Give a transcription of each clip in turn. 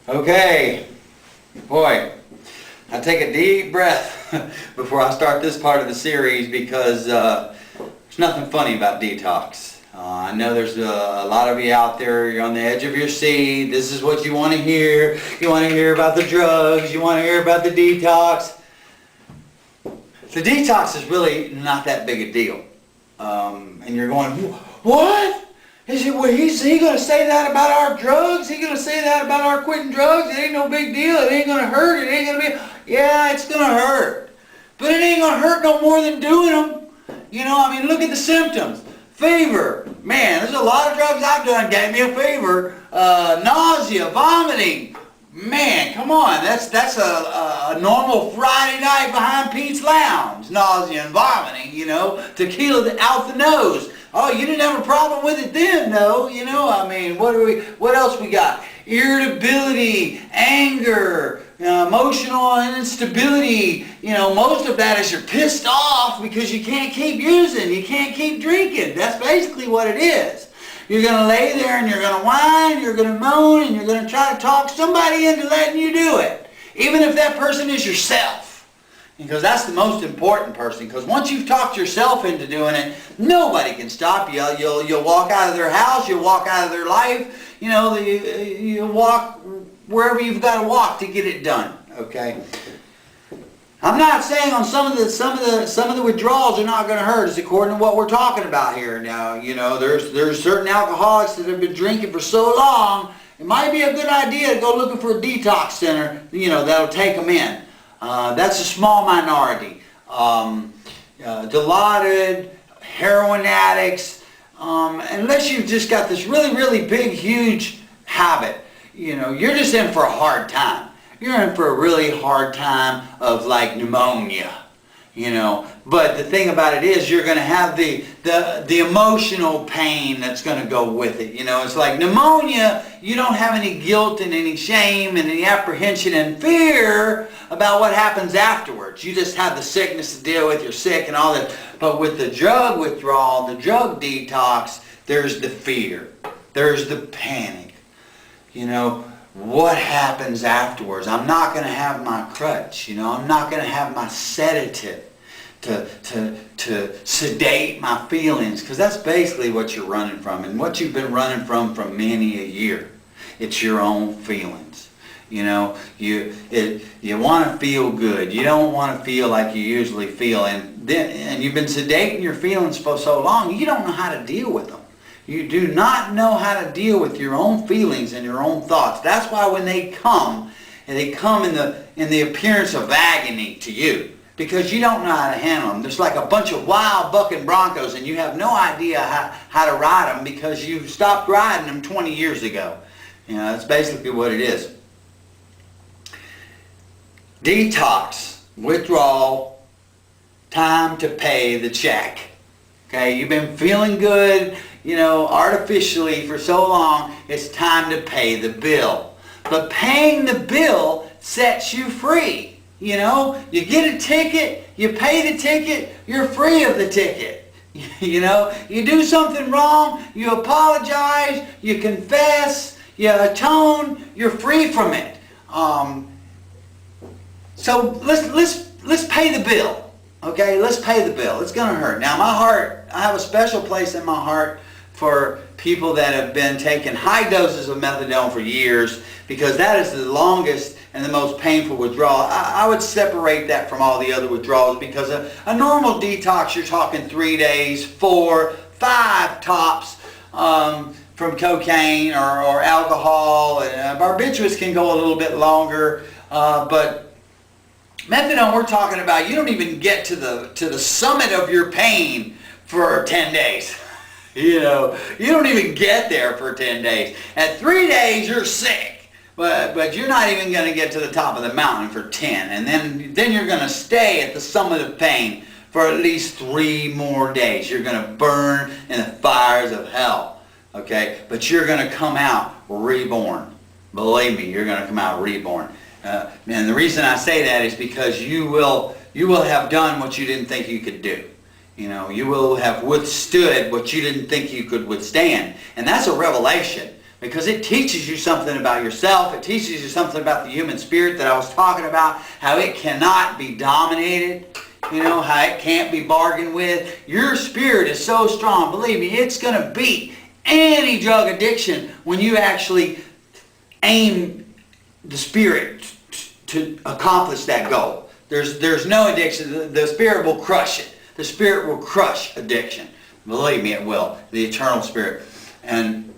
Okay, boy, I take a deep breath before I start this part of the series because there's nothing funny about detox. I know there's a lot of you out there, you're on the edge of your seat. This is what you want to hear. You want to hear about the drugs. You want to hear about the detox. The detox is really not that big a deal. And you're going, what? Is he going to say that about our drugs? He going to say that about our quitting drugs? It ain't no big deal. It ain't going to hurt. It ain't going to be... Yeah, it's going to hurt. But it ain't going to hurt no more than doing them. You know, I mean, look at the symptoms. Fever. Man, there's a lot of drugs I've done gave me a fever. Nausea, vomiting. Man, come on. That's a normal Friday night behind Pete's Lounge. Nausea and vomiting, you know. Tequila out the nose. Oh, you didn't have a problem with it then, though. You know, I mean, what else we got? Irritability, anger, emotional instability. You know, most of that is you're pissed off because you can't keep using, you can't keep drinking. That's basically what it is. You're going to lay there and you're going to whine, you're going to moan, and you're going to try to talk somebody into letting you do it. Even if that person is yourself. Because that's the most important person. Because once you've talked yourself into doing it, nobody can stop you. You'll walk out of their house. You'll walk out of their life. You know, you'll walk wherever you've got to walk to get it done. Okay. I'm not saying on some of the withdrawals are not going to hurt. It's according to what we're talking about here. Now, you know, there's certain alcoholics that have been drinking for so long. It might be a good idea to go looking for a detox center. You know, that'll take them in. That's a small minority. Dilaudid, heroin addicts, unless you've just got this really, really big, huge habit, you know, you're just in for a hard time. You're in for a really hard time of like pneumonia, you know. But the thing about it is you're going to have the emotional pain that's going to go with it. You know, it's like pneumonia, you don't have any guilt and any shame and any apprehension and fear about what happens afterwards. You just have the sickness to deal with, you're sick and all that. But with the drug withdrawal, the drug detox, there's the fear. There's the panic. You know, what happens afterwards? I'm not going to have my crutch, you know. I'm not going to have my sedative to sedate my feelings, because that's basically what you're running from, and what you've been running from many a year. It's your own feelings. You know, you want to feel good. You don't want to feel like you usually feel, and you've been sedating your feelings for so long, you don't know how to deal with them. You do not know how to deal with your own feelings and your own thoughts. That's why when they come, and they come in the appearance of agony to you, because you don't know how to handle them. There's like a bunch of wild bucking broncos, and you have no idea how to ride them because you stopped riding them 20 years ago. You know, that's basically what it is. Detox, withdrawal, time to pay the check. Okay, you've been feeling good, you know, artificially for so long, it's time to pay the bill. But paying the bill sets you free. You know, you get a ticket, you pay the ticket, you're free of the ticket. You know, you do something wrong, you apologize, you confess, you atone, you're free from it. So let's pay the bill. Okay, let's pay the bill. It's going to hurt. Now, my heart, I have a special place in my heart for people that have been taking high doses of methadone for years, because that is the longest and the most painful withdrawal. I would separate that from all the other withdrawals, because a normal detox, you're talking 3 days, 4, 5 tops from cocaine or alcohol. And barbiturates can go a little bit longer, but methadone, we're talking about, you don't even get to the summit of your pain for 10 days. You know, you don't even get there for 10 days. At 3 days, you're sick. But you're not even going to get to the top of the mountain for 10. And then you're going to stay at the summit of pain for at least 3 more days. You're going to burn in the fires of hell. Okay? But you're going to come out reborn. Believe me, you're going to come out reborn. And the reason I say that is because you will have done what you didn't think you could do. You know, you will have withstood what you didn't think you could withstand. And that's a revelation. because it teaches you something about yourself. It teaches you something about the human spirit that I was talking about, how it cannot be dominated, how it can't be bargained with. Your spirit is so strong. Believe me, it's going to beat any drug addiction when you actually aim the spirit to accomplish that goal. There's no addiction. The spirit will crush it. The spirit will crush addiction. Believe me, it will. The eternal spirit. And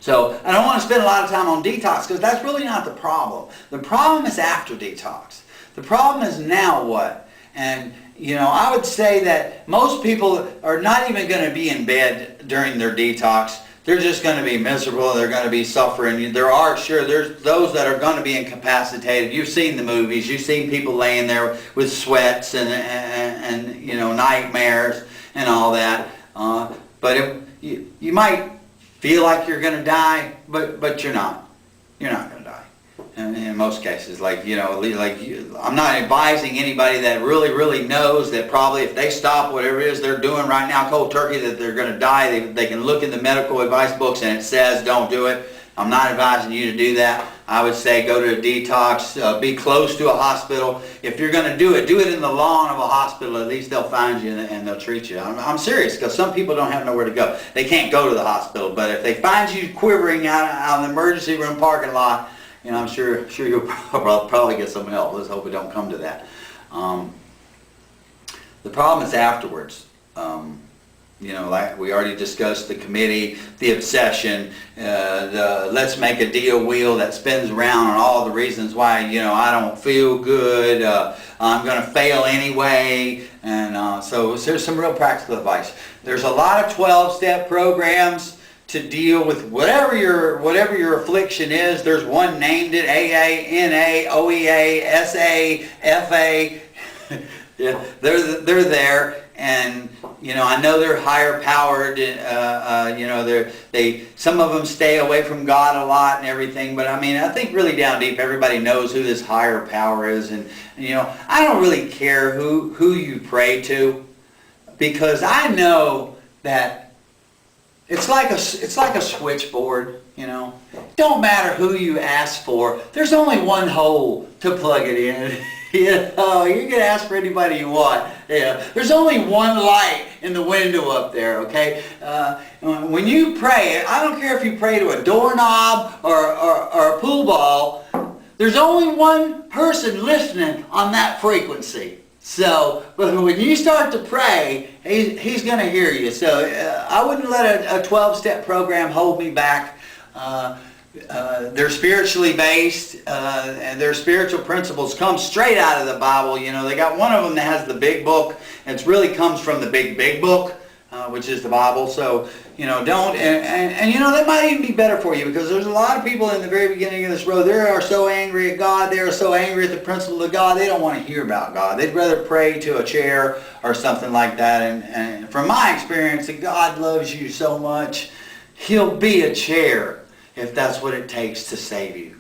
so I don't want to spend a lot of time on detox because that's really not the problem. The problem is after detox. The problem is now what? And I would say that most people are not even going to be in bed during their detox. They're just going to be miserable. They're going to be suffering. There's those that are going to be incapacitated. You've seen the movies. You've seen people laying there with sweats and nightmares and all that. But you might feel like you're going to die, but you're not. You're not going to die. In most cases, I'm not advising anybody that really knows that probably if they stop whatever it is they're doing right now, cold turkey, that they're going to die. They can look in the medical advice books and it says don't do it. I'm not advising you to do that. I would say go to a detox, be close to a hospital. If you're going to do it in the lawn of a hospital. At least they'll find you and they'll treat you. I'm serious, because some people don't have nowhere to go. They can't go to the hospital, but if they find you quivering out in the emergency room parking lot, I'm sure you'll probably get some help. Let's hope it don't come to that. The problem is afterwards. Like we already discussed, the committee, the obsession, the let's make a deal wheel that spins around on all the reasons why, I don't feel good, I'm going to fail anyway. And so there's some real practical advice. There's a lot of 12-step programs to deal with whatever your affliction is. There's one named it: AA, NA, OEA, SA, FA. Yeah, they're there, and I know they're higher powered. Some of them stay away from God a lot and everything. But I think really down deep, everybody knows who this higher power is, and I don't really care who you pray to, because I know that. It's like a switchboard, Don't matter who you ask for. There's only one hole to plug it in. You can ask for anybody you want. There's only one light in the window up there, okay? When you pray, I don't care if you pray to a doorknob or a pool ball, there's only one person listening on that frequency. So, but when you start to pray, he's going to hear you. So I wouldn't let a 12-step program hold me back. They're spiritually based, and their spiritual principles come straight out of the Bible. They got one of them that has the big book, and it really comes from the big book, which is the Bible. So, don't, and that might even be better for you, because there's a lot of people in the very beginning of this road, they are so angry at God, they are so angry at the principle of God, they don't want to hear about God. They'd rather pray to a chair or something like that. And from my experience, that God loves you so much, He'll be a chair if that's what it takes to save you.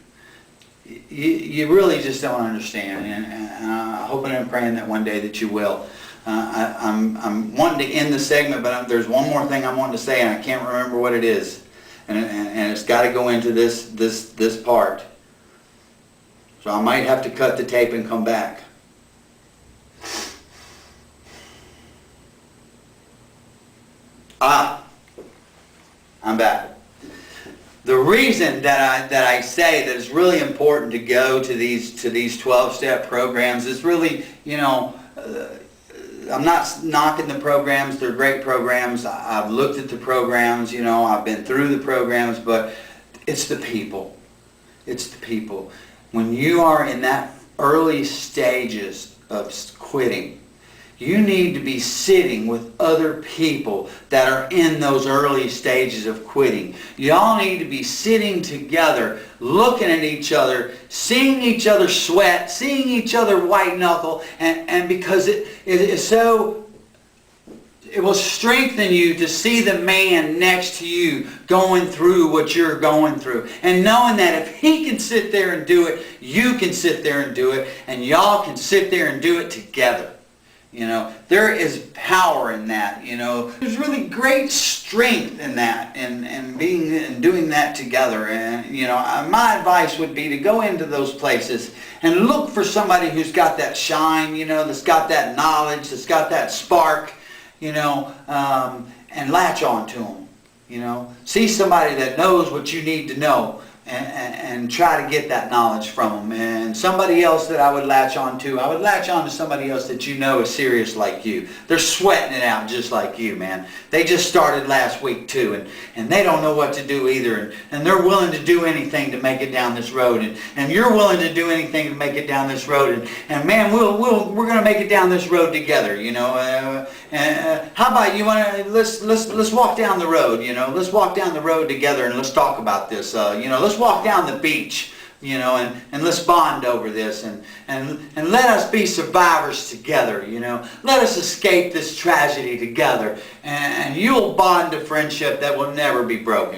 You really just don't understand, and I'm hoping and praying that one day that you will. I'm wanting to end the segment, but there's one more thing I'm wanting to say, and I can't remember what it is, and it's got to go into this part. So I might have to cut the tape and come back. I'm back. The reason that I say that it's really important to go to these 12-step programs is really, I'm not knocking the programs. They're great programs. I've looked at the programs, I've been through the programs, but it's the people. It's the people. When you are in that early stages of quitting, you need to be sitting with other people that are in those early stages of quitting. Y'all need to be sitting together, looking at each other, seeing each other sweat, seeing each other white knuckle, and because it will strengthen you to see the man next to you going through what you're going through. And knowing that if he can sit there and do it, you can sit there and do it, and y'all can sit there and do it together. You know, there is power in that. You know, there's really great strength in that, and being and doing that together. And you know, my advice would be to go into those places and look for somebody who's got that shine. You know, that's got that knowledge, that's got that spark. You know, and latch on to them. You know, see somebody that knows what you need to know. And try to get that knowledge from them. And somebody else that I would latch on to, I would latch on to somebody else that you know is serious like you. They're sweating it out just like you, man. They just started last week too, and they don't know what to do either. And they're willing to do anything to make it down this road. And you're willing to do anything to make it down this road. And man, we're going to make it down this road together, you know. How about you want to, let's walk down the road, you know. Let's walk down the road together and let's talk about this. You know, let's walk down the beach, you know, and let's bond over this, and let us be survivors together, you know. Let us escape this tragedy together, and you'll bond a friendship that will never be broken.